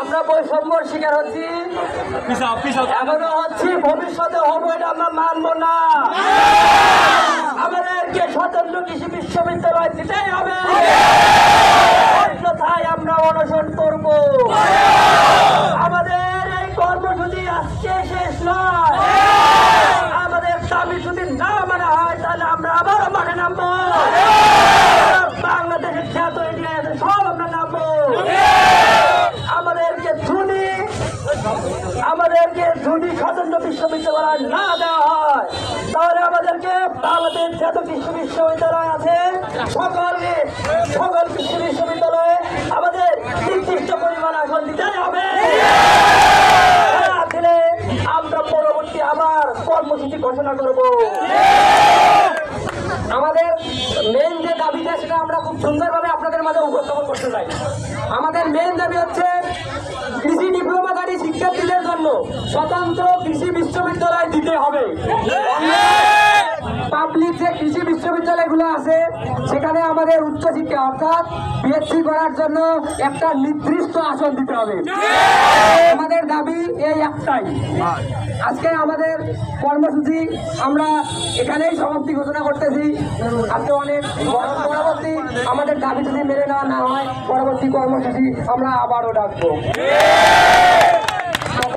আমরা বৈষম্যর শিকার হচ্ছি, এখনো হচ্ছি, ভবিষ্যতে হবো, এটা আমরা মানবো না। আমাদেরকে স্বতন্ত্র কৃষি বিশ্ববিদ্যালয় দিতেই হবে, অন্যথায় আমরা অনশন করবো। আমাদের এই কর্মসূচি আজকে শেষ নয়, আমাদের দাবি যদি না মানা হয় তাহলে আমরা আবারও মাঠে নামবো। বাংলাদেশের খ্যাত এগিয়ে আছে, সব আমরা নামবো। আমাদেরকে যদি স্বতন্ত্র বিশ্ববিদ্যালয় না দেওয়া হয় তাহলে আমাদেরকে বাংলাদেশ যত কৃষি বিশ্ববিদ্যালয় আছে সকল কৃষি বিশ্ববিদ্যালয়ে আমাদের নির্দিষ্ট পরিমাণ আসন দিতেই হবে। দিলে আমরা পরবর্তী আবার কর্মসূচি ঘোষণা করব। আমাদের মেন যে দাবিটা সেটা আমরা খুব সুন্দরভাবে আপনাদের মাঝে উপস্থাপন করতে চাই। আমাদের মেন দাবি হচ্ছে কৃষি ডিপ্লোমাকারী শিক্ষার্থীদের জন্য স্বতন্ত্র কৃষি বিশ্ববিদ্যালয় দিতে হবে। পাবলিক যে কৃষি বিশ্ববিদ্যালয়গুলো আছে সেখানে আমাদের উচ্চশিক্ষা অর্থাৎ পিএইচডি করার জন্য একটা নির্দিষ্ট আসন দিতে হবে। আমাদের দাবি এই একটাই। আজকে আমাদের কর্মসূচি আমরা এখানেই সমাপ্তি ঘোষণা করতেছি। আজকে অনেক পরবর্তী আমাদের দাবি যদি মেনে নেওয়া না হয় পরবর্তী কর্মসূচি আমরা আবারও ডাকবো।